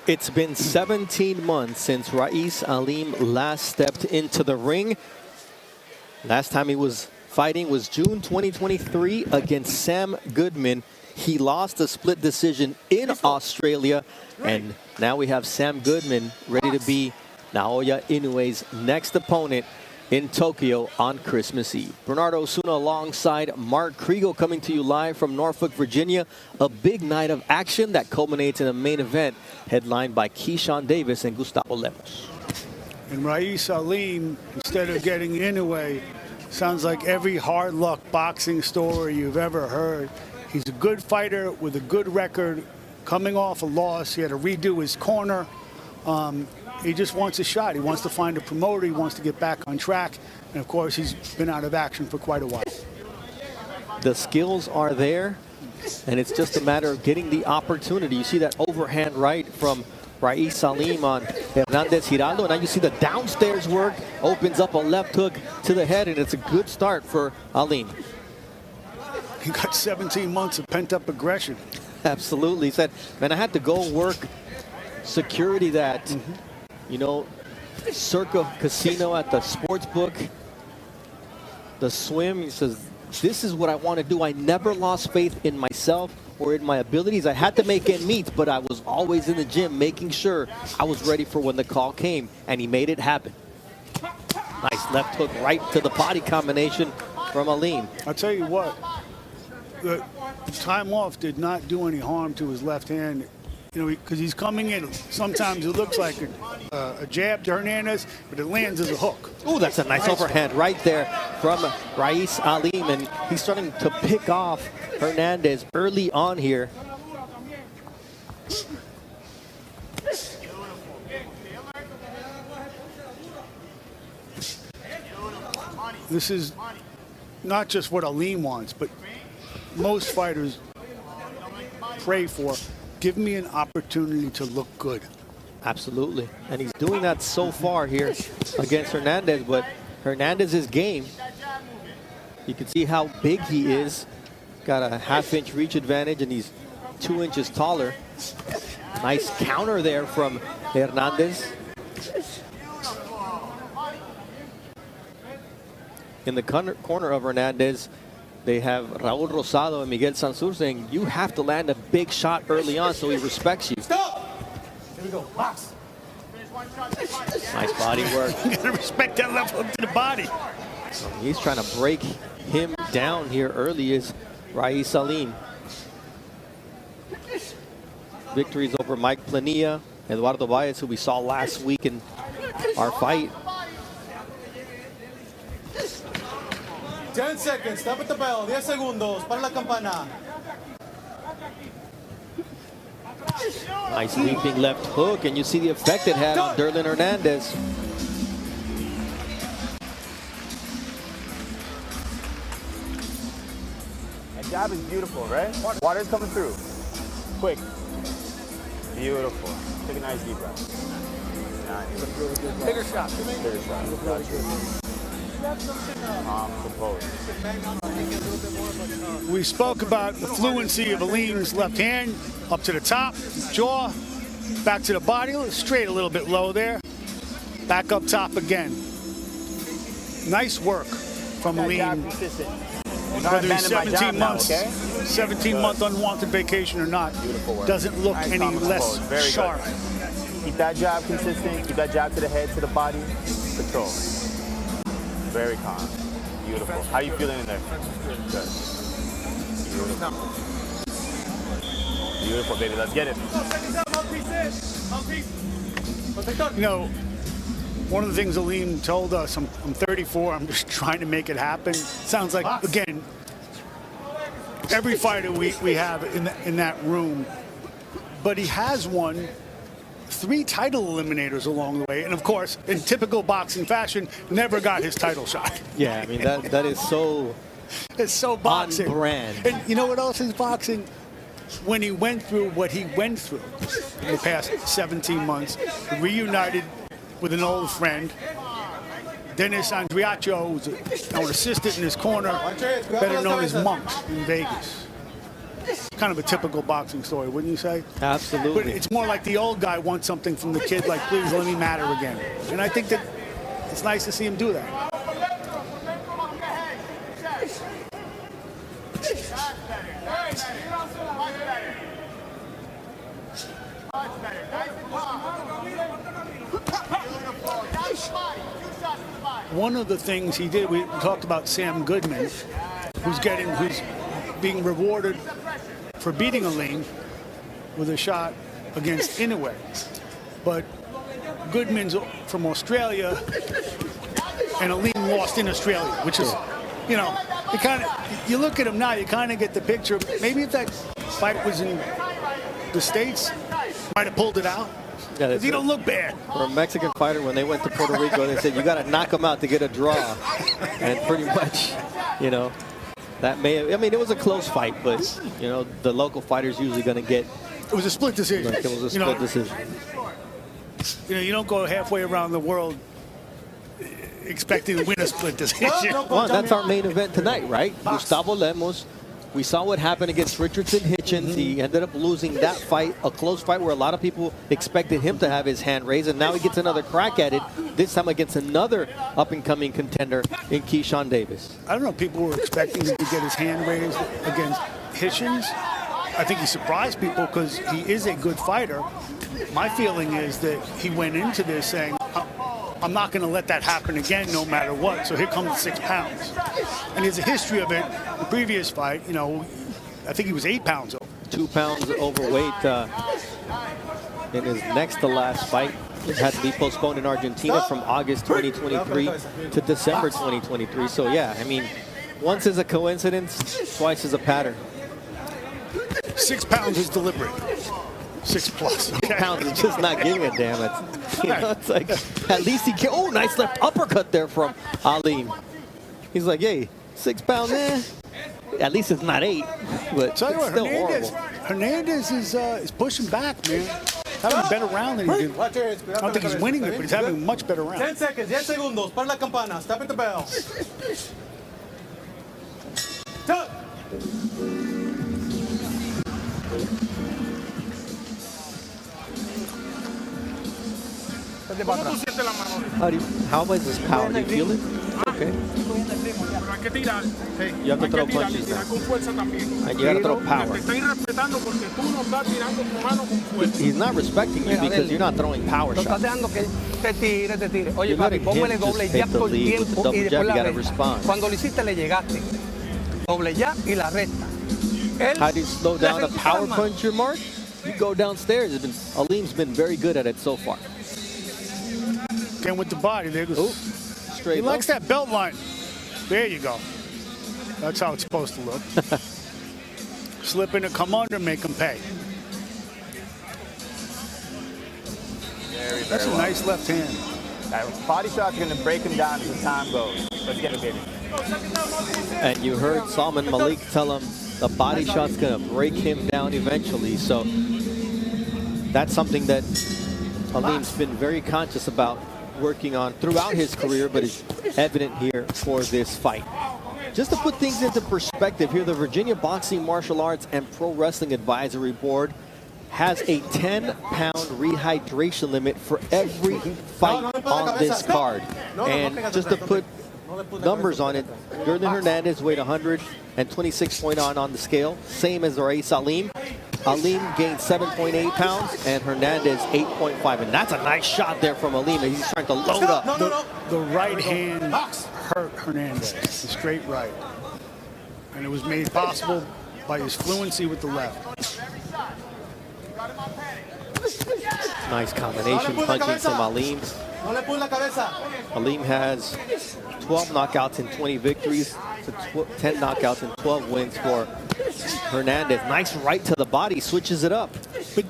It's been 17 months since Aleem last stepped into the ring. Last time he was fighting was June 2023 against Sam Goodman. He lost a split decision in Australia, and now we have Sam Goodman ready to be Naoya Inoue's next opponent in Tokyo on Christmas Eve. Bernardo Osuna alongside Mark Kriegel coming to you live from Norfolk, Virginia. A big night of action that culminates in a main event headlined by Keyshawn Davis and Gustavo Lemos. And Aleem, instead of getting Inoue, sounds like every hard luck boxing story you've ever heard. He's a good fighter with a good record, coming off a loss. He had to redo his corner. He just wants a shot. He wants to find a promoter. He wants to get back on track. And, of course, he's been out of action for quite a while. The skills are there, and it's just a matter of getting the opportunity. You see that overhand right from Aleem on Hernandez-Gerarldo. And now you see the downstairs work. Opens up a left hook to the head, and it's a good start for Aleem. He got 17 months of pent-up aggression. Absolutely. He said, man, I had to go work security that, you know, Circa Casino at the sports book, the swim. He says, this is what I want to do. I never lost faith in myself or in my abilities. I had to make it meet, but I was always in the gym making sure I was ready for when the call came, and he made it happen. Nice left hook right to the body combination from Aleem. I'll tell you what, the time off did not do any harm to his left hand. You know, because he's coming in. Sometimes it looks like a jab to Hernandez, but it lands as a hook. Oh, that's a nice overhand right there from Aleem, and he's starting to pick off Hernandez early on here. This is not just what Aleem wants, but most fighters pray for. Give me an opportunity to look good. Absolutely. And he's doing that so far here against Hernandez, but Hernandez's game, you can see how big he is. Got a half-inch reach advantage, and he's 2 inches taller. Nice counter there from Hernandez. In the corner of Hernandez, they have Raul Rosado and Miguel Sansur saying, you have to land a big shot early on so he respects you. Stop! Here we go. Box. Nice body work. You gotta respect that left hook to the body. He's trying to break him down here early is Aleem. Victories over Mike Planilla, Eduardo Baez, who we saw last week in our fight. 10 seconds. Tap at the bell. 10 segundos para la campana. Nice leaping left hook, and you see the effect it had on Derlyn Hernandez. That jab is beautiful, right? Water's coming through. Quick. Beautiful. Take a nice deep breath. Nice. Bigger shot. Bigger shot. We spoke about the fluency of Aleem's left hand, up to the top, jaw, back to the body, straight a little bit low there, back up top again. Nice work from Aleem. Whether he's 17 months, 17-month unwanted vacation or not, doesn't look any less sharp. Keep that jab consistent, keep that jab to the head, to the body, control. Very calm. Beautiful. How are you feeling in there? Good. Beautiful. Beautiful, baby. Let's get it. You know, one of the things Aleem told us, I'm 34, I'm just trying to make it happen. Sounds like, again, every fighter we have in that room, but he has won 3 title eliminators along the way, and of course, in typical boxing fashion, never got his title shot. Yeah, I mean, that is so it's so boxing. On brand. And you know what else is boxing? When he went through what he went through in the past 17 months, reunited with an old friend, Dennis Andriaccio, who's an assistant in his corner, better known as Monk in Vegas. kind of a typical boxing story, wouldn't you say? Absolutely. But it's more like the old guy wants something from the kid, like, please let me matter again. And I think that it's nice to see him do that. One of the things he did, we talked about Sam Goodman, who's being rewarded for beating Aleem with a shot against Inoue. But Goodman's from Australia, and Aleem lost in Australia, which is, you know, you look at him now, you kind of get the picture. Maybe if that fight was in the States, might have pulled it out. Yeah, Because he don't look bad. For a Mexican fighter, when they went to Puerto Rico, they said, you got to knock him out to get a draw. And pretty much, you know, that it was a close fight, but, you know, the local fighter's usually going to get. It was a split decision. Like, it was a split decision. You know, you don't go halfway around the world expecting to win a split decision. Well, that's our main event tonight, right? Gustavo Lemos. We saw what happened against Richardson Hitchens. He ended up losing that fight, a close fight where a lot of people expected him to have his hand raised, and now he gets another crack at it, this time against another up-and-coming contender in Keyshawn Davis. I don't know, people were expecting him to get his hand raised against Hitchens. I think he surprised people because he is a good fighter. My feeling is that he went into this saying, I'm not going to let that happen again no matter what. So here comes the 6 pounds. And he has a history of it. The previous fight, you know, I think he was 8 pounds over. 2 pounds overweight in his next to last fight. It had to be postponed in Argentina from August 2023 to December 2023. So, yeah, I mean, once is a coincidence, twice is a pattern. 6 pounds is deliberate. 6 plus. 6 pounds is just not giving a damn. It's, you know, it's like, at least he can. Oh, nice left uppercut there from Aleem. He's like, hey, 6 pounds, at least it's not 8, but Tell you what, it's still horrible. Hernandez is pushing back, man. Having a better round than he did. I don't think he's winning it, but he's having a much better round. 10 seconds, 10 segundos, para la campana, step at the bell. Stop. How about his power? Do you feel it? Okay. You have to throw punches now. And you got to throw power. He's not respecting you because you're not throwing power shots. You're letting him just take the lead with the double jab. You got to respond. How do you slow down a power puncher, Mark? You go downstairs. Aleem's been very good at it so far. Again with the body. There goes. Straight he low. likes that belt line. There you go. That's how it's supposed to look. Slip in and come under, make him pay. That's a nice left hand. That body shot's going to break him down as the time goes. Let's get it, baby. And you heard Salman Malik tell him the body shot's going to break him down eventually. So that's something that Aleem's been very conscious about working on throughout his career, but is evident here for this fight. Just to put things into perspective here, the Virginia Boxing Martial Arts and Pro Wrestling Advisory Board has a 10-pound rehydration limit for every fight on this card. And just to put numbers on it, Derlyn Hernandez weighed 126.9 on the scale, same as Raees Aleem. Aleem gained 7.8 pounds and Hernandez 8.5. And that's a nice shot there from Aleem. He's trying to load up. The right hand hurt Hernandez, the straight right. And it was made possible by his fluency with the left. Nice combination punching from Aleem. Aleem has 12 knockouts and 20 victories to 10 knockouts and 12 wins for Hernandez. Nice right to the body, switches it up. But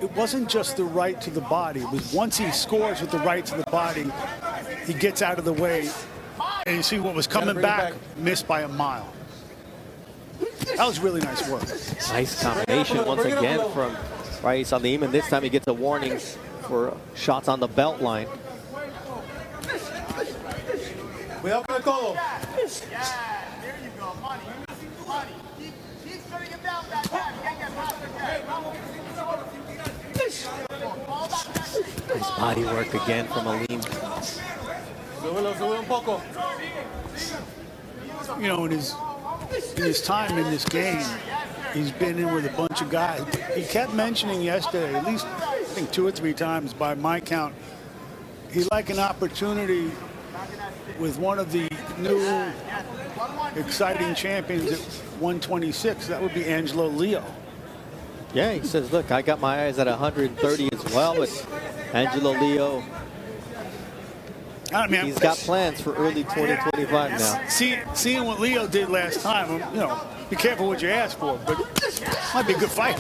it wasn't just the right to the body. It was once he scores with the right to the body, he gets out of the way. And you see what was coming back, missed by a mile. That was really nice work. Nice combination once again from Raees Aleem, and this time he gets a warning for shots on the belt line. Cuidado con el codo. Nice body work again from Aleem. Sube un poco. You know, in his time in this game, he's been in with a bunch of guys. He kept mentioning yesterday, at least I think 2 or 3 times by my count, he'd like an opportunity with one of the new exciting champions at 126. That would be Angelo Leo. Yeah, he says, look, I got my eyes at 130 as well, but Angelo Leo, I mean, he's got plans for early 2025 now. Seeing what Leo did last time, you know, be careful what you ask for, but might be a good fight.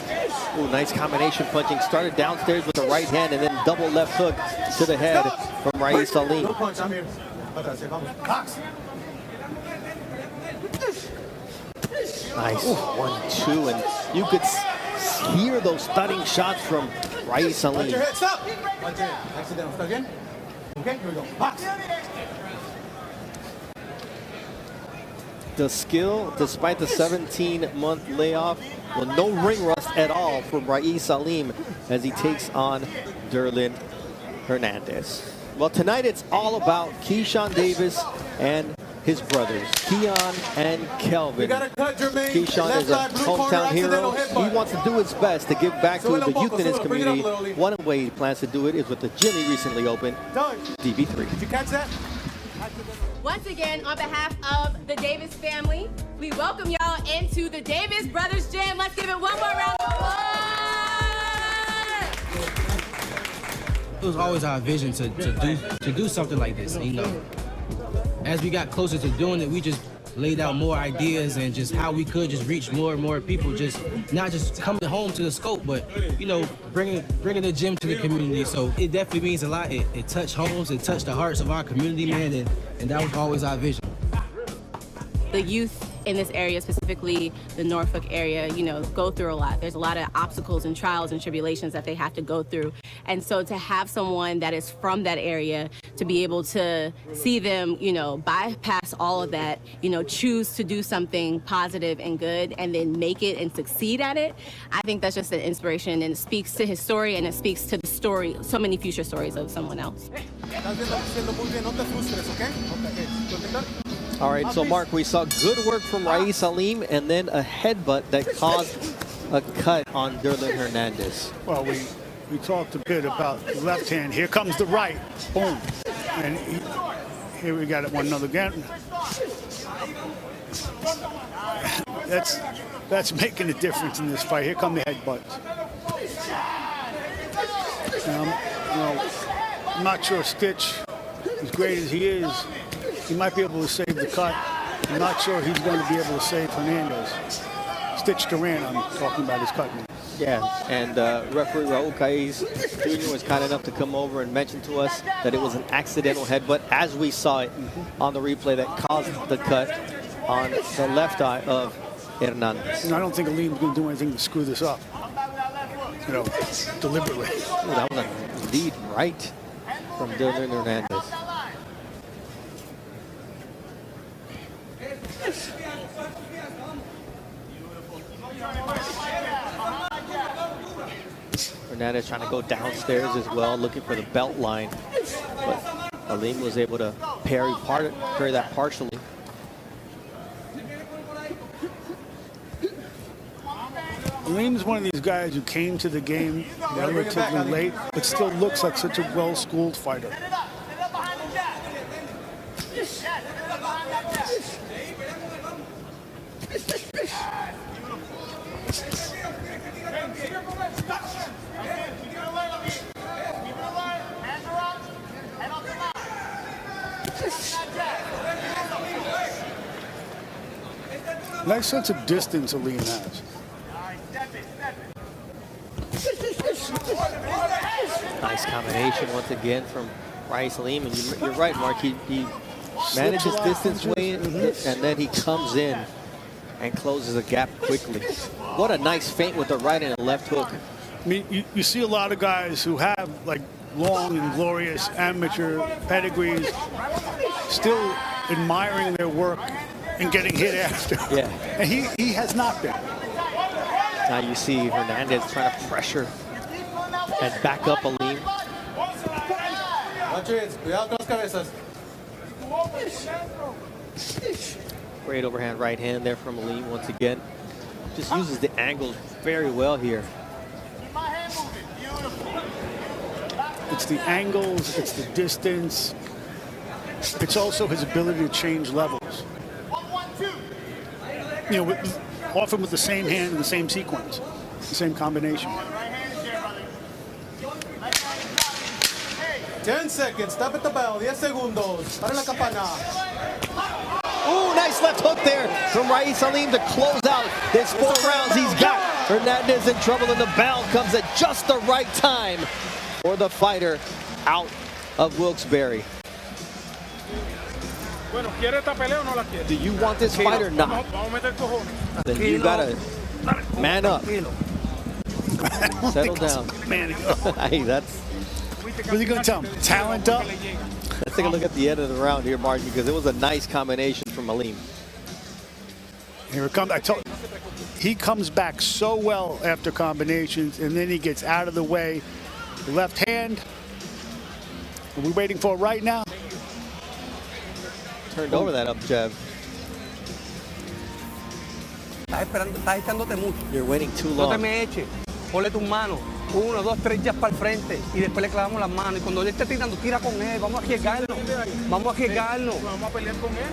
Ooh, nice combination punching. Started downstairs with the right hand and then double left hook to the head from Rais Aleem. No punch, I'm here. Atrás, vamos. Box. Nice 1-2, and you could hear those stunning shots from Rais Watch your Aleem. head, stop. Watch your head. Accidental. ¿Está bien? Okay, here we go. Box. The skill, despite the 17-month layoff, well, no ring rust at all from Rais Aleem as he takes on Derlyn Hernandez. Well, tonight it's all about Keyshawn Davis and his brothers, Keon and Kelvin. You got to cut, Jermaine. Keyshawn is a hometown hero. He wants to do his best to give back to the youth in his community. One way he plans to do it is with the gym he recently opened, DB3. Did you catch that? Once again, on behalf of the Davis family, we welcome y'all into the Davis Brothers Gym. Let's give it one more round of applause. It was always our vision to do something like this, you know. As we got closer to doing it, we just laid out more ideas and just how we could just reach more and more people, just not just coming home to the scope, but, you know, bringing the gym to the community. So it definitely means a lot. It touched homes, it touched the hearts of our community, man, and that was always our vision. The youth in this area, specifically the Norfolk area, you know, go through a lot. There's a lot of obstacles and trials and tribulations that they have to go through. And so to have someone that is from that area, to be able to see them, you know, bypass all of that, you know, choose to do something positive and good and then make it and succeed at it, I think that's just an inspiration, and it speaks to his story and it speaks to the story, so many future stories of someone else. All right, so Mark, we saw good work from Rais Aleem and then a headbutt that caused a cut on Derlyn Hernandez. Well, we talked a bit about the left hand. Here comes the right. Boom. And here we got it one another again. That's making a difference in this fight. Here come the headbutts. I'm not sure Stitch, as great as he is, he might be able to save the cut. I'm not sure he's going to be able to save Hernandez. Stitch Duran, I'm talking about his cut man. Yeah, and referee Raul Caiz Jr. was kind enough to come over and mention to us that it was an accidental headbutt, as we saw it on the replay, that caused the cut on the left eye of Hernandez. And I don't think Aleem's going to do anything to screw this up, you know, deliberately. Ooh, that was a lead right from Derlyn Hernandez. Hernandez trying to go downstairs as well, looking for the belt line. But Aleem was able to parry that partially. Aleem's one of these guys who came to the game relatively late, but still looks like such a well-schooled fighter. Nice sense of distance Aleem has. Nice combination once again from Rais Aleem. And you're right, Mark. He manages distance way in, and then he comes in and closes the gap quickly. What a nice feint with the right and a left hook. I mean, you see a lot of guys who have like long and glorious amateur pedigrees still admiring their work and getting hit after. Yeah. And he has not been. Now you see Hernandez trying to pressure and back up Aleem. Watch it. Cuidado con las cabezas. Great overhand right hand there from Aleem once again. Just uses the angles very well here. It's the angles, it's the distance. It's also his ability to change levels. You know, often with the same hand and the same sequence, the same combination. 10 seconds. Tap at the bell. 10 segundos. Para la campana. Ooh, nice left hook there from Raees Aleem to close out this 4 rounds. He's got Hernandez in trouble, and the bell comes at just the right time for the fighter out of Wilkes-Barre. Do you want this fight or not? Then you gotta man up. Settle down. Man, Hey, that's. what are you gonna tell him? Talent up? Let's take a look at the end of the round here, Martin, because it was a nice combination from Aleem. Here it comes. He comes back so well after combinations, and then he gets out of the way. Left hand. Are we waiting for it right now? Turned over that up jab. Estás echándote mucho. You're waiting too No te long. me eches. Ponle tus manos. 1, 2, 3 jabs para el frente. Y después le clavamos las manos. Y cuando él esté tirando, tira con él. Vamos a arriesgarnos. Vamos a arriesgarnos. Vamos a pelear con él.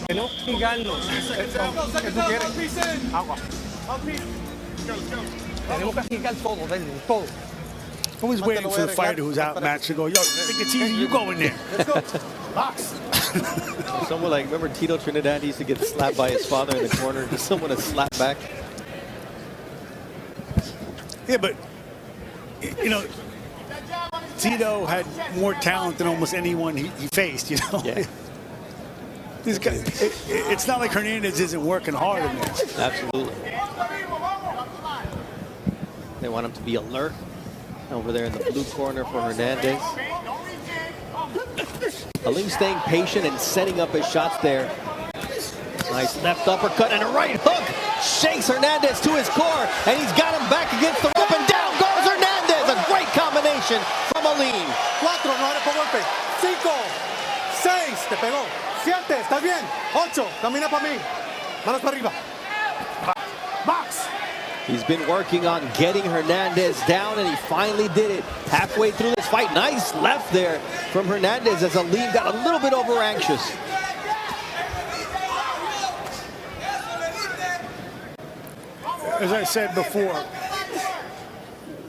Que no arriesgarnos. ¿Qué tú quieres? Agua. Tenemos que arriesgar todo, Derlyn. Todo. Always waiting for the fighter who's outmatched to go, yo, think it's easy, you go in there. Let's go. Box. Someone like, remember Tito Trinidad used to get slapped by his father in the corner? Just someone to slap back. Yeah, but, you know, Tito had more talent than almost anyone he faced, you know? Yeah. This guy, it's not like Hernandez isn't working hard in this. Absolutely. They want him to be alert over there in the blue corner for Hernandez. Aleem staying patient and setting up his shots there. Nice left uppercut and a right hook. Shakes Hernandez to his core, and he's got him back against the rope, and down goes Hernandez. A great combination from Aleem. 4, no eres por golpe. 5, 6, te pegó. 7, ¿estás bien? 8, camina para mí. Manos para arriba. Box. He's been working on getting Hernandez down, and he finally did it halfway through this fight. Nice left there from Hernandez as Aleem got a little bit over anxious. As I said before,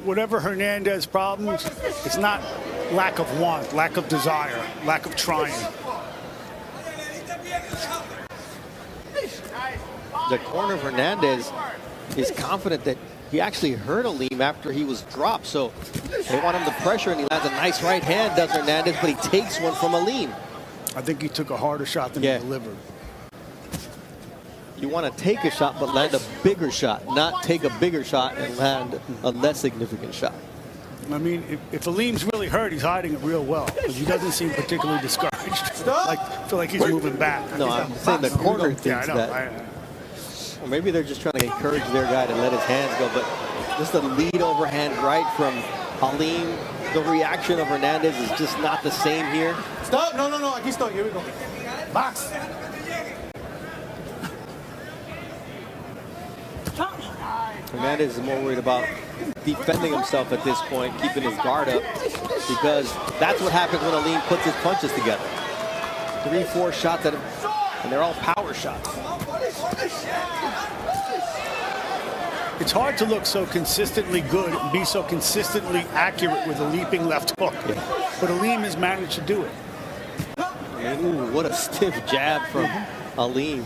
whatever Hernandez problems, it's not lack of want, lack of desire, lack of trying. The corner of Hernandez is confident that he actually hurt Aleem after he was dropped, so they want him to pressure, and he lands a nice right hand, does Hernandez, but he takes one from Aleem. I think he took a harder shot than he delivered. You want to take a shot but land a bigger shot, not take a bigger shot and land a less significant shot. I mean, if Aleem's really hurt, he's hiding it real well, because he doesn't seem particularly discouraged. Like, I feel like he's moving back. No, I'm saying the corner thinks that. Or maybe they're just trying to encourage their guy to let his hands go, but just a lead overhand right from Aleem. The reaction of Hernandez is just not the same here. Stop. No, aquí estoy. Here we go. Box. Hernandez is more worried about defending himself at this point, keeping his guard up, because that's what happens when Aleem puts his punches together. 3, 4 shots at him, and they're all power shots. It's hard to look so consistently good and be so consistently accurate with a leaping left hook. But Aleem has managed to do it. Ooh, what a stiff jab from Aleem.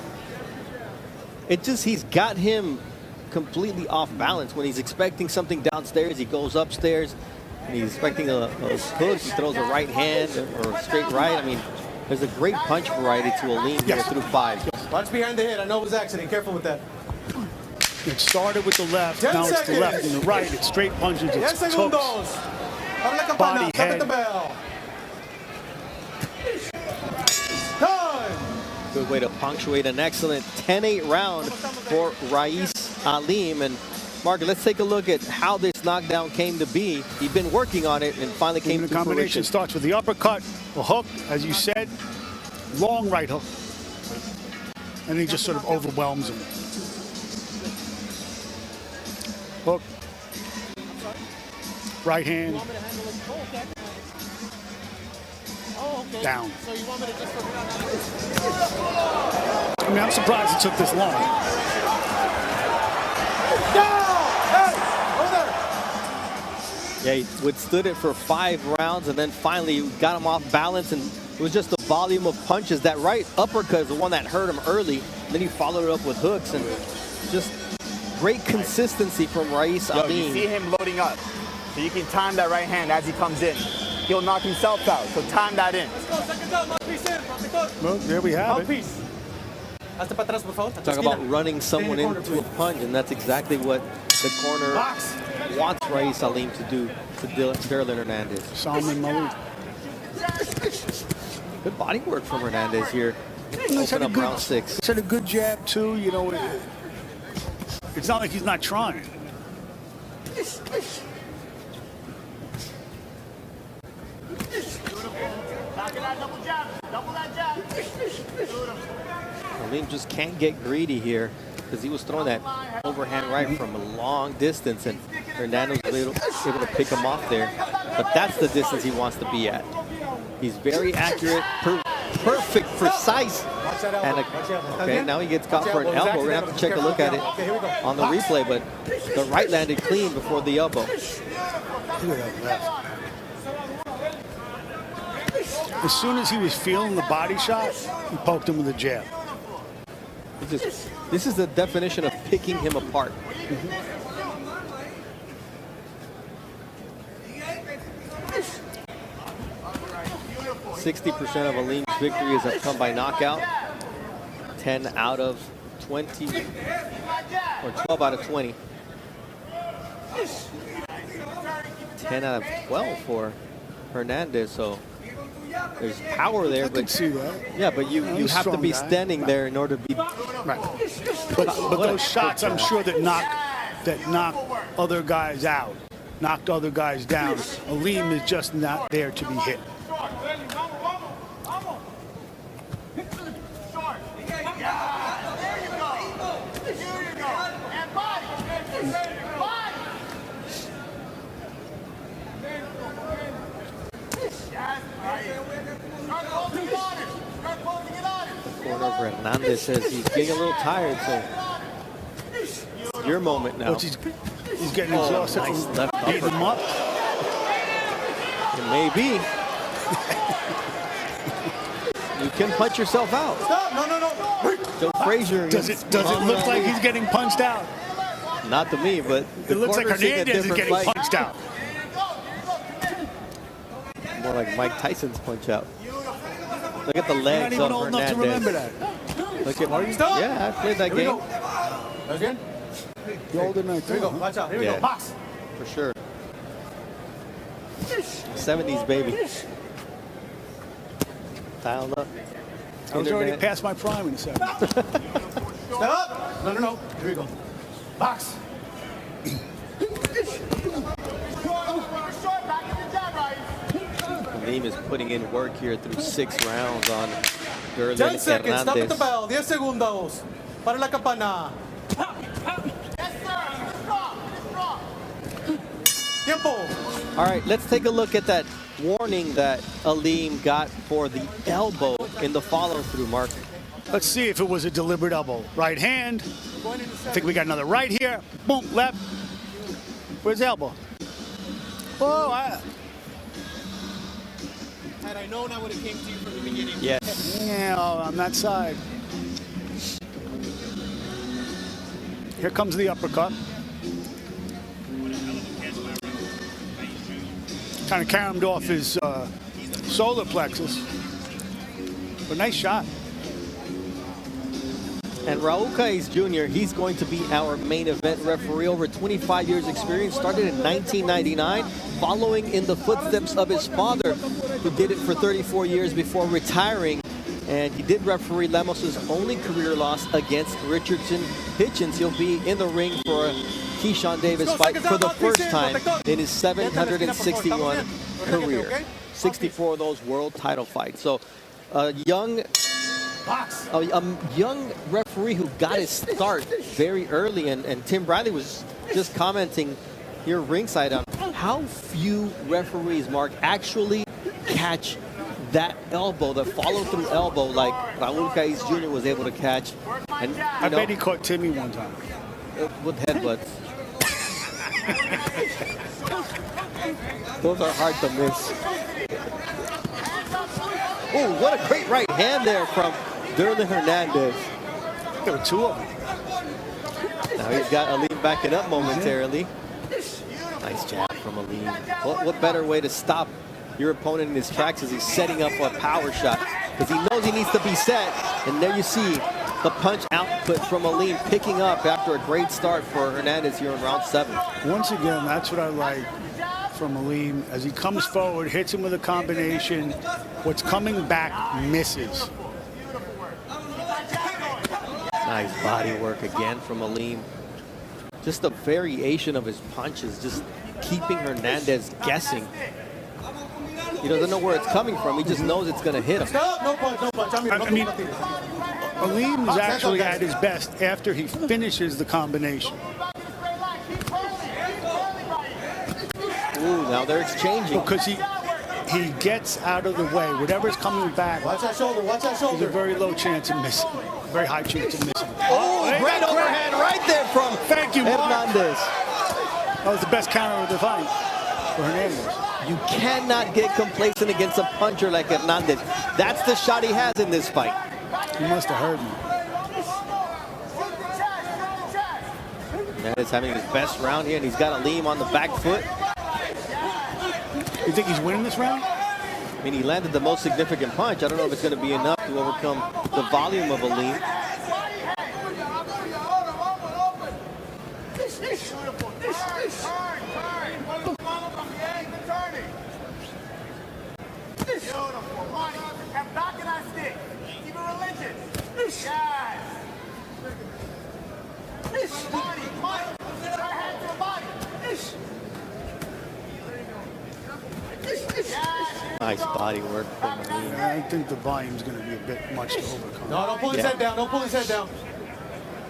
It just, he's got him completely off balance. When he's expecting something downstairs, he goes upstairs, and he's expecting a hook, he throws a right hand or a straight right. I mean, there's a great punch variety to Aleem here through 5. Watch behind the head. I know it was accident. Careful with that. It started with the left, now it's the left and the right. It's straight punches, it's 10 hooks, segundos. Para la campana. body, Tap at head. the bell. Time. Good way to punctuate an excellent 10-8 round for Raees Aleem. And Mark, let's take a look at how this knockdown came to be. He'd been working on it and finally came to The combination fruition. starts with the uppercut, a hook, as you said, long right hook. And he just sort of overwhelms him. Hook. Right hand. Down. I mean, I'm surprised it took this long. Yeah, he withstood it for 5 rounds and then finally got him off balance, and it was just the volume of punches. That right uppercut is the one that hurt him early. Then he followed it up with hooks, and just great consistency from Aleem. Yo, you see him loading up. So you can time that right hand as he comes in. He'll knock himself out, so time that in. Well, there we have it. Talk about running someone into a punch, and that's exactly what the corner wants Aleem to do to Derlyn Hernandez. Salman Malik. Good body work from Hernandez here. He's had Open up round 6. He's had a good jab, too. You know, it's not like he's not trying. Aleem just can't get greedy here because he was throwing that overhand right from a long distance, and Hernandez was able to pick him off there. But that's the distance he wants to be at. He's very accurate, perfect, precise. And okay, now he gets caught for an elbow. We're going to have to check a look at it on the replay, but the right landed clean before the elbow. As soon as he was feeling the body shot, he poked him with a jab. This is the definition of picking him apart. 60% of Aleem's victories have come by knockout. 10 out of 20, or 12 out of 20. 10 out of 12 for Hernandez, so there's power there. I can see that. Yeah, but you have to be standing there in order to be. Right. But those shots, I'm sure that knock other guys out, knocked other guys down. Aleem is just not there to be hit. Corner of Hernandez says he's getting a little tired, so it's your moment now. He's getting exhausted nice from left beating him up. It may be. You can punch yourself out. Stop! No. Joe Frazier. Does it look like he's getting punched out? Not to me, but It looks like Hernandez is getting punched out. More like Mike Tyson's punch out. Look at the You're not legs even of old enough Hernandez. to remember that. Look at yeah, I played that game. Again? You're older than I Here we go. thought. Watch out. Here we Yeah. go. Box. For sure. 70s baby. Dialed up. I was already past my prime in a second. Step up. No. Here we go. Box. Aleem is putting in work here through 6 rounds on 10 Derlyn seconds. Stop at the Hernandez. bell. 10 segundos. Para la campana. Tiempo. All right, let's take a look at that warning that Aleem got for the elbow in the follow-through, Mark. Let's see if it was a deliberate elbow. Right hand. I think we got another right here. Boom, left. Where's the elbow? Oh, Had I known, I would have came to you from the beginning. Yes. yeah, on that side. Here comes the uppercut. Kind of caromed off his solar plexus. But nice shot. And Raul Caiz Jr., he's going to be our main event referee. Over 25 years experience, started in 1999, following in the footsteps of his father, who did it for 34 years before retiring. And he did referee Lemos's only career loss against Richardson Hitchens. He'll be in the ring for a Keyshawn Davis fight for the first time in his 761 career. 64 of those world title fights. So a young referee who got his start very early, and Tim Bradley was just commenting here ringside on how few referees, Mark, actually catch that elbow, the follow-through elbow, like Raul Caiz Jr. was able to catch. And I bet he caught Timmy one time. With headbutts. Those are hard to miss. Oh, what a great right hand there from Derlyn Hernandez. There were two of them. Now he's got Aleem backing up momentarily. Nice jab from Aleem. What better way to stop your opponent in his tracks as he's setting up a power shot? Because he knows he needs to be set. And there you see the punch output from Aleem picking up after a great start for Hernandez here in round 7. Once again, that's what I like from Aleem. As he comes forward, hits him with a combination. What's coming back misses. Nice body work again from Aleem. Just a variation of his punches, just keeping Hernandez guessing. He doesn't know where it's coming from. He just knows it's going to hit him. No punch, no punch. I mean, Aleem is actually at his best after he finishes the combination. Ooh, now they're exchanging. Because he gets out of the way. Whatever's coming back, Watch that shoulder, watch that shoulder. there's a very low chance of missing. Very high chance of missing. Oh, great overhand right there from Hernandez. That was the best counter of the fight for Hernandez. You cannot get complacent against a puncher like Hernandez. That's the shot he has in this fight. He must have heard me. Hernandez having his best round here, and he's got Aleem on the back foot. You think he's winning this round? I mean, he landed the most significant punch. I don't know if it's going to be enough to overcome the volume of Aleem. Nice body work from Aleem. I think the volume's going to be a bit much to overcome. No, don't pull his head down, don't pull his head down.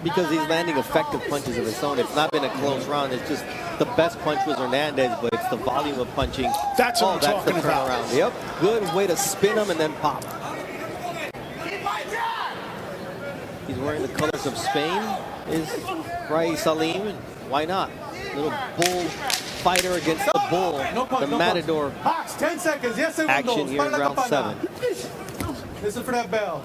Because he's landing effective punches of his own. It's not been a close round. It's just the best punch was Hernandez, but it's the volume of punching. That's what I'm that's talking the about. turnaround. Yep, good way to spin him and then pop. He's wearing the colors of Spain, is Raees Aleem, and why not? Little bull fighter against the bull, the matador. Box, 10 seconds, yes, segundos. Action here in round 7. Listen for that bell.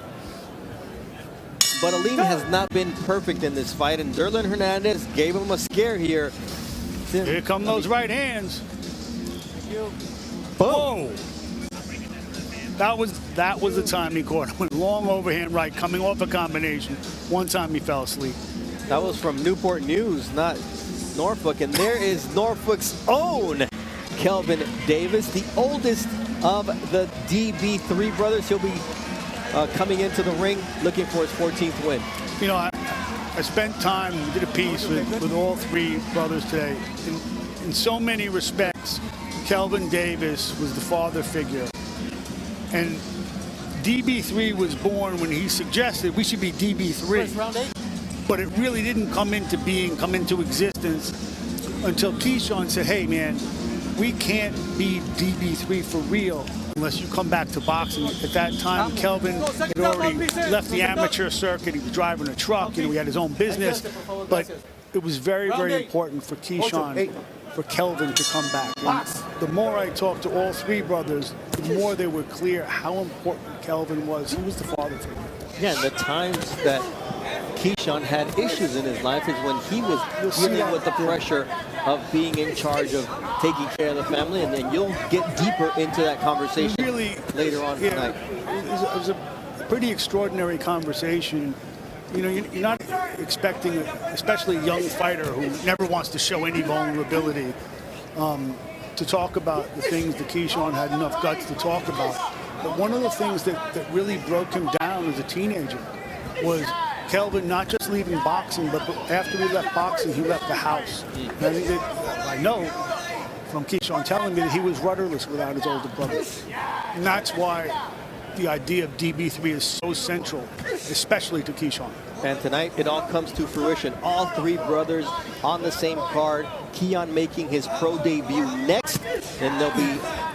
But Aleem has not been perfect in this fight, and Derlyn Hernandez gave him a scare here. Here come those right hands. Boom. That was the time he caught him. Long overhand right, coming off a combination. One time he fell asleep. That was from Newport News, not Norfolk. And there is Norfolk's own Kelvin Davis, the oldest of the DB3 brothers. He'll be coming into the ring looking for his 14th win. You know, I spent time, did a piece with all three brothers today. In so many respects, Kelvin Davis was the father figure. And DB3 was born when he suggested we should be DB3. But it really didn't come into being, come into existence until Keyshawn said, hey man, we can't be DB3 for real unless you come back to boxing. At that time, Kelvin had already left the amateur circuit. He was driving a truck. You know, he had his own business. But it was very, very important for Keyshawn, for Kelvin to come back. And the more I talked to all three brothers, the more they were clear how important Kelvin was. He was the father figure. Yeah, the times that Keyshawn had issues in his life is when he was dealing with the pressure of being in charge of taking care of the family, and then you'll get deeper into that conversation later on tonight. It was a pretty extraordinary conversation. You know, you're not expecting, especially a young fighter who never wants to show any vulnerability, to talk about the things that Keyshawn had enough guts to talk about. But one of the things that really broke him down as a teenager was Kelvin not just leaving boxing, but after he left boxing, he left the house. And I think that, I know from Keyshawn telling me that he was rudderless without his older brother. And that's why the idea of DB3 is so central, especially to Keyshawn. And tonight, it all comes to fruition. All three brothers on the same card. Keon making his pro debut next. Then there'll be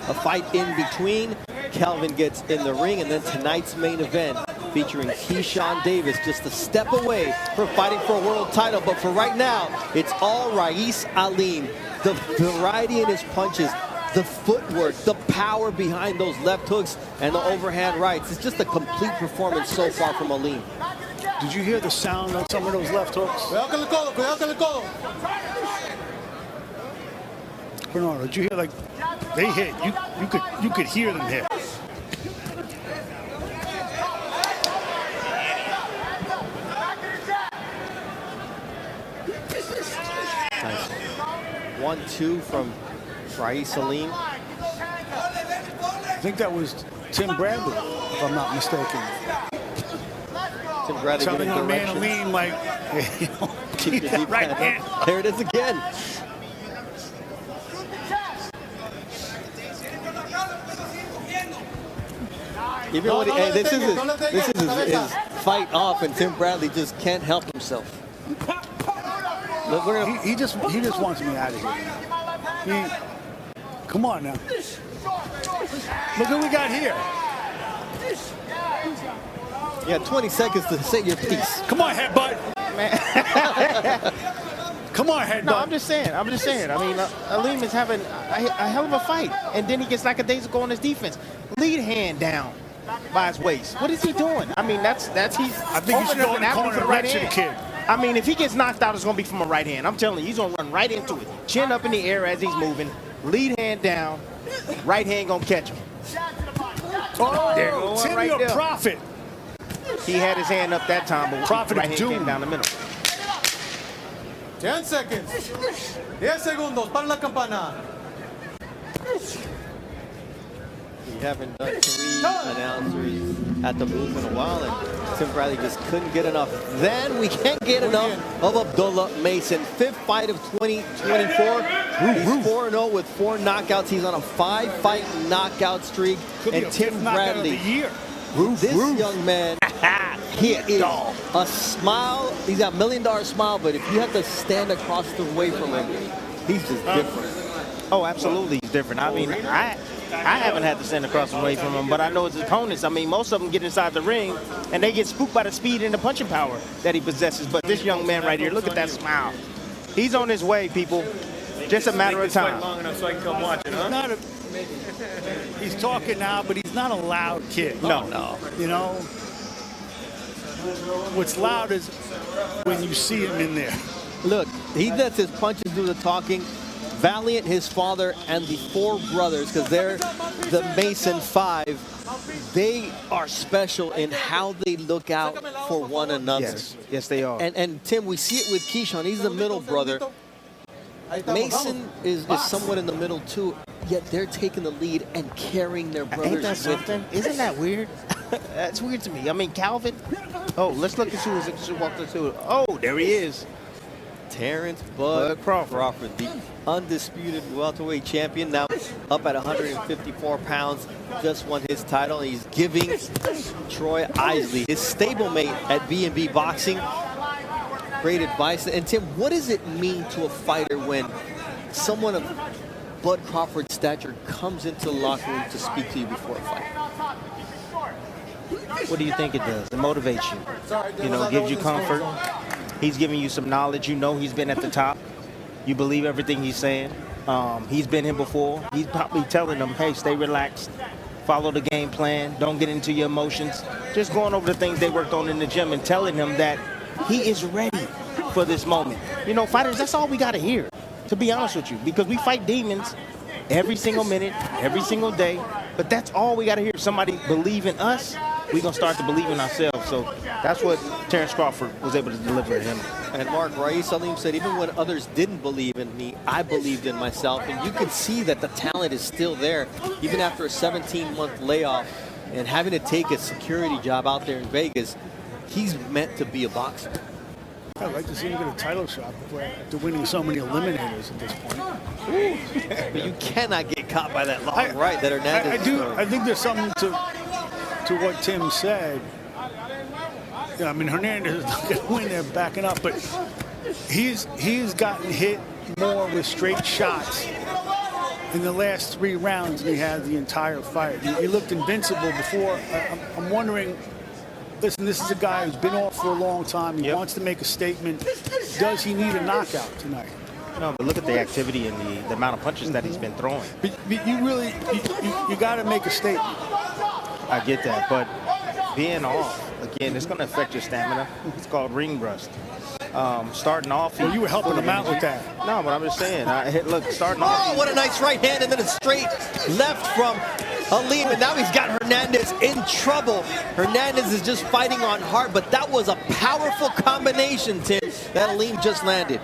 a fight in between. Kelvin gets in the ring. And then tonight's main event featuring Keyshawn Davis just a step away from fighting for a world title. But for right now, it's all Rais Aleem. The variety in his punches, the footwork, the power behind those left hooks and the overhand rights. It's just a complete performance so far from Aleem. Did you hear the sound on some of those left hooks? Cuidado con el codo, cuidado con el codo. Bernardo, did you hear, like, they hit? You could hear them hit. Nice. 1-2 from Rais Aleem. I think that was Tim Bradley, if I'm not mistaken. Tim Bradley Telling giving our man directions. Aleem, like, you know, keep Keep that your right deep hand. hand. There it is again. Even when No, this is no le his fight off, and Tim Bradley just can't help himself. Look, we're gonna, He just wants me out of here. Come on now. Look who we got here. you got 20 seconds to say your piece. Come on, headbutt. Come on, headbutt. No, I'm just saying. I mean, Aleem is having a hell of a fight, and then he gets lackadaisical on his defense. Lead hand down by his waist. What is he doing? I mean, that's he's. I think you should go in the corner and right lecture the hand. kid. I mean, if he gets knocked out, it's going to be from a right hand. I'm telling you, he's going to run right into it. Chin up in the air as he's moving. Lead hand down. Right hand going to catch him. There goes one Tim, right you're there. a prophet. He had his hand up that time, but Prophet right of hand doom. came down the middle. 10 seconds. 10 segundos para la campana. We haven't done 3 announcers at the booth in a while, and Tim Bradley just couldn't get enough. Then we can't get enough of Abdullah Mason. 5th fight of 2024. He's 4-0 with 4 knockouts. He's on a 5-fight knockout streak. Could be And a Tim fifth knockout of the Bradley, year. this young man, he is a smile. He's got $1 million smile, but if you have to stand across the way from him, he's just different. Oh, absolutely, he's different. I mean, I haven't had to stand across the way from him, but I know his opponents. I mean, most of them get inside the ring, and they get spooked by the speed and the punching power that he possesses. But this young man right here, look at that smile. He's on his way, people. Just a matter of time. Long enough so I can come watch it, huh? He's talking now, but he's not a loud kid. No. You know, what's loud is when you see him in there. Look, he lets his punches do the talking. Valiant, his father, and the 4 brothers, because they're the Mason 5, they are special in how they look out for one another. Yes, they are. And Tim, we see it with Keyshawn. He's the middle brother. Mason is somewhat in the middle too, yet they're taking the lead and carrying their brothers Ain't that with them. something? Isn't that weird? That's weird to me. I mean, Calvin. Oh, let's look and see who's walked into it. Oh, there he is. Terrence Bud Crawford, the undisputed welterweight champion, now up at 154 pounds, just won his title. He's giving Troy Isley, his stablemate at B&B Boxing, great advice. And Tim, what does it mean to a fighter when someone of Bud Crawford's stature comes into the locker room to speak to you before a fight? What do you think it does? It motivates you. You know, gives you comfort. He's giving you some knowledge. You know he's been at the top. You believe everything he's saying. He's been here before. He's probably telling them, hey, stay relaxed. Follow the game plan. Don't get into your emotions. Just going over the things they worked on in the gym and telling him that he is ready for this moment. You know, fighters, that's all we got to hear, to be honest with you, because we fight demons every single minute, every single day. But that's all we got to hear. If somebody believe in us, we're going to start to believe in ourselves. So that's what Terrence Crawford was able to deliver to him. And Mark, Rais Aleem said, even when others didn't believe in me, I believed in myself. And you could see that the talent is still there, even after a 17-month layoff and having to take a security job out there in Vegas. He's meant to be a boxer. I'd like to see him get a title shot after winning so many eliminators at this point. But you cannot get caught by that long right that Hernandez is throwing. I think there's something to what Tim said. Yeah, I mean, Hernandez is not going to win there backing up, but he's gotten hit more with straight shots in the last 3 rounds than he had the entire fight. He looked invincible before. I'm wondering, listen, this is a guy who's been off for a long time. He wants to make a statement. Does he need a knockout tonight? No, but look at the activity and the amount of punches that he's been throwing. But you got to make a statement. I get that, but being off, again, it's going to affect your stamina. It's called ring rust. Starting off... Well, you were helping him out with that. No, but I'm just saying. Look, starting off... Oh, what a nice right hand, and then a straight left from Aleem, and now he's got Hernandez in trouble. Hernandez is just fighting on heart, but that was a powerful combination, Tim, that Aleem just landed.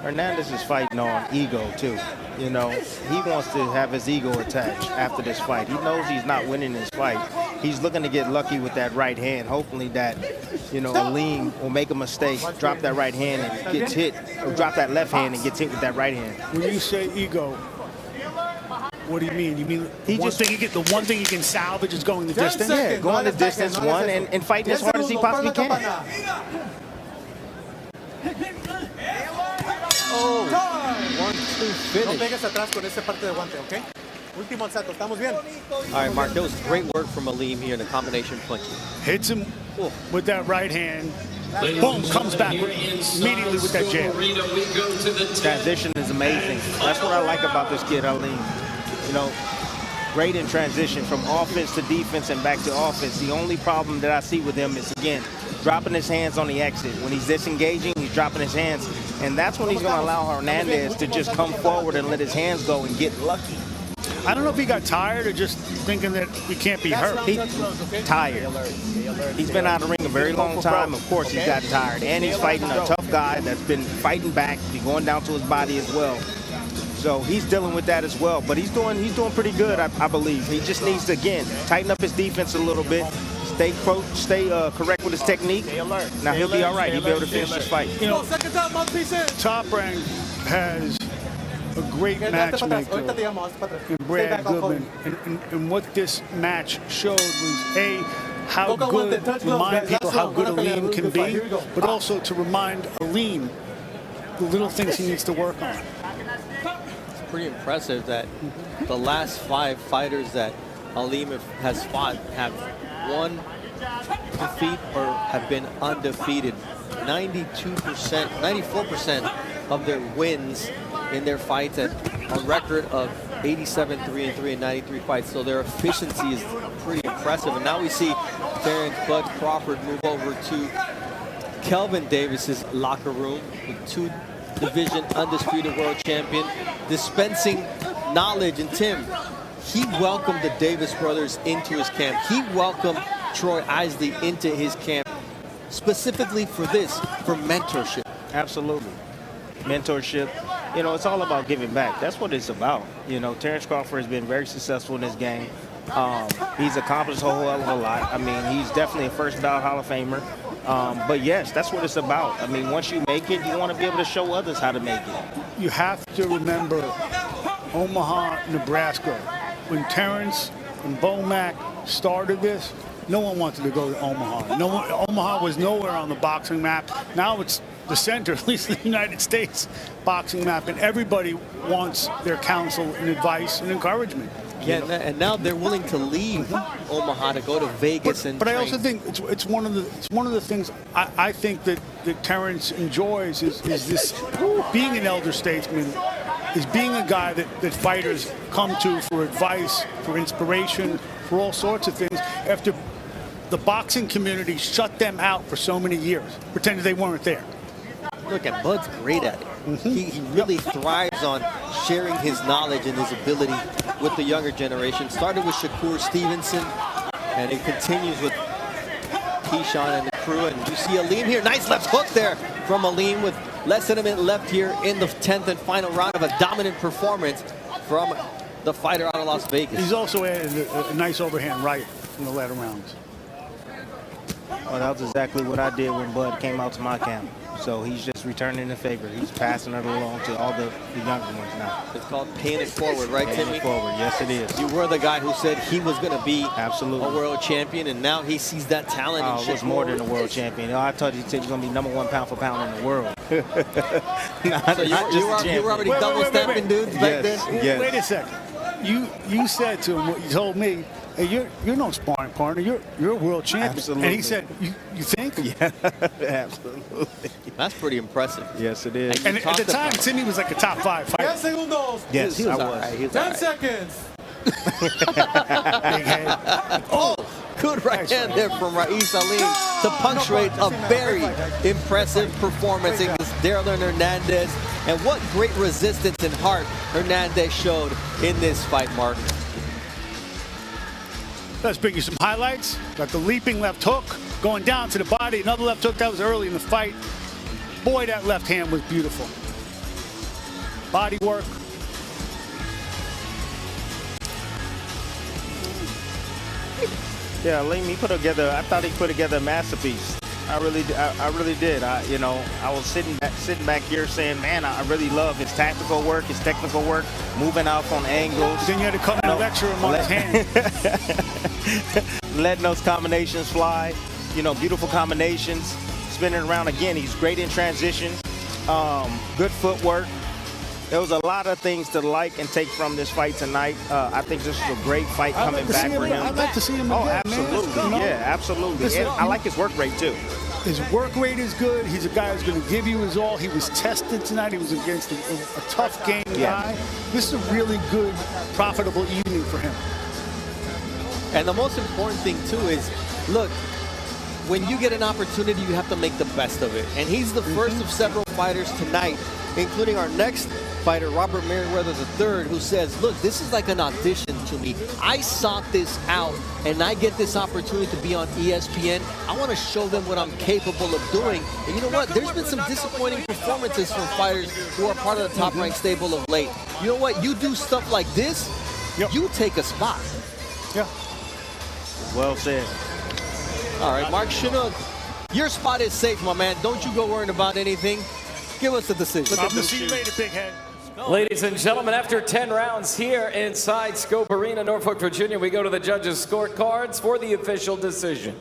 Hernandez is fighting on ego, too. You know, he wants to have his ego attached after this fight. He knows he's not winning this fight. He's looking to get lucky with that right hand. Hopefully that, you know, Aleem will make a mistake, drop that right hand and gets hit, or drop that left hand and gets hit with that right hand. When you say ego, what do you mean? You mean the one thing he can salvage is going the distance? Yeah, going the distance, and fighting as hard as he possibly can. Oh, 1-2 finish. No pegues atrás con ese parte de guante, ¿ok? Último asalto, ¿estamos bien? All right, Mark, that was great work from Aleem here in the combination punching. Hits him with that right hand. Boom, comes back immediately with that jab. Transition is amazing. That's what I like about this kid, Aleem. You know, great in transition from offense to defense and back to offense. The only problem that I see with him is, again, dropping his hands on the exit. When he's disengaging, he's dropping his hands. And that's when he's going to allow Hernandez to just come forward and let his hands go and get lucky. I don't know if he got tired or just thinking that he can't be hurt. He's tired. He's been out of the ring a very long time. Of course, he's gotten tired. And he's fighting a tough guy that's been fighting back, going down to his body as well. So he's dealing with that as well. But he's doing pretty good, I believe. He just needs to, again, tighten up his defense a little bit. Stay correct with his technique. Now he'll be all right. He'll be able to finish this fight. You know, Top Rank has a great matchmaker in Brad Goodman. And what this match showed was, A, how good, remind people how good Aleem can be, but also to remind Aleem the little things he needs to work on. It's pretty impressive that the last 5 fighters that Aleem has fought have won defeat or have been undefeated. 92%, 94% of their wins in their fights at a record of 87-3-3 in 93 fights. So their efficiency is pretty impressive. And now we see Terrence Bud Crawford move over to Kelvin Davis's locker room with 2-division undisputed world champion, dispensing knowledge. And Tim, he welcomed the Davis brothers into his camp. He welcomed Troy Isley into his camp specifically for this, for mentorship. Absolutely. Mentorship. You know, it's all about giving back. That's what it's about. You know, Terrence Crawford has been very successful in this game. He's accomplished a whole hell of a lot. I mean, he's definitely a first ballot Hall of Famer. But yes, that's what it's about. I mean, once you make it, you want to be able to show others how to make it. You have to remember Omaha, Nebraska. When Terrence and Bomac started this, no one wanted to go to Omaha. Omaha was nowhere on the boxing map. Now it's the center, at least in the United States boxing map, and everybody wants their counsel and advice and encouragement. Yeah, and now they're willing to leave Omaha to go to Vegas but I also think it's one of the things I think that Terrence enjoys is this being an elder statesman, is being a guy that fighters come to for advice, for inspiration, for all sorts of things after the boxing community shut them out for so many years, pretended they weren't there. Look, and Bud's great at it. He really thrives on sharing his knowledge and his ability with the younger generation. Started with Shakur Stevenson, and it continues with Keyshawn and the crew. And you see Aleem here. Nice left hook there from Aleem with less than a minute left here in the 10th and final round of a dominant performance from the fighter out of Las Vegas. He's also added a nice overhand right in the latter rounds. Well, that was exactly what I did when Bud came out to my camp. So he's just returning the favor. He's passing it along to all the younger ones now. It's called paying it forward, right, Paying Timmy? it forward, yes it is. You were the guy who said he was going to be Absolutely. a world champion, and now he sees that talent. It was more than a world champion. I told you he was going to be #1 pound for pound in the world. Not, So you were already Wait, double stamping dudes back then? Yes. Wait a second. You said to him what you told me. Hey, you're no sparring partner. You're a world champion. Absolutely. And he said, you think? Yeah, absolutely. That's pretty impressive. Yes, it is. And at the time, Timmy was like a top 5 fighter. 10 segundos. Yes, He was I all was. right. He was 10 all right. seconds. Big head. Oh, good right hand there from Ra'is Aleem to punctuate a very impressive performance against Derlyn Hernandez. And what great resistance and heart Hernandez showed in this fight, Mark. Let's bring you some highlights. Got the leaping left hook going down to the body. Another left hook. That was early in the fight. Boy, that left hand was beautiful. Body work. Yeah, Aleem, he put together. I thought he put together a masterpiece. I really did. I was sitting back here saying, man, I really love his tactical work, his technical work, moving out on angles. Then you had to come in and lecture him on his hand. Letting those combinations fly. Beautiful combinations. Spinning around again. He's great in transition. Good footwork. There was a lot of things to like and take from this fight tonight. I think this is a great fight coming back for him. I'd like to see him Oh, again, absolutely. man. Yeah, absolutely. Listen, And I like his work rate, too. His work rate is good. He's a guy who's going to give you his all. He was tested tonight. He was against a tough game guy. This is a really good, profitable evening for him. And the most important thing, too, is, look, when you get an opportunity, you have to make the best of it. And he's the first of several fighters tonight, including our next fighter, Robert Merriweather III, who says, look, this is like an audition to me. I sought this out, and I get this opportunity to be on ESPN. I want to show them what I'm capable of doing. And you know what? There's been some disappointing performances from fighters who are part of the top-ranked stable of late. You know what? You do stuff like this, you take a spot. Yeah. Well said. All right, Mark Chinook, your spot is safe, my man. Don't you go worrying about anything. Give us the decision. I'll see you later, big head. Ladies and gentlemen, after 10 rounds here inside Scope Arena, Norfolk, Virginia, we go to the judges' scorecards for the official decision.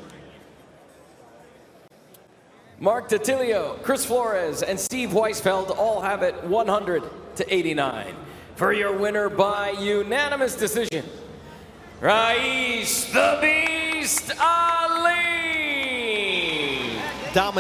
Mark Datilio, Chris Flores, and Steve Weisfeld all have it 100-89. For your winner by unanimous decision, Ra'is the Beast Aleem. Dominant.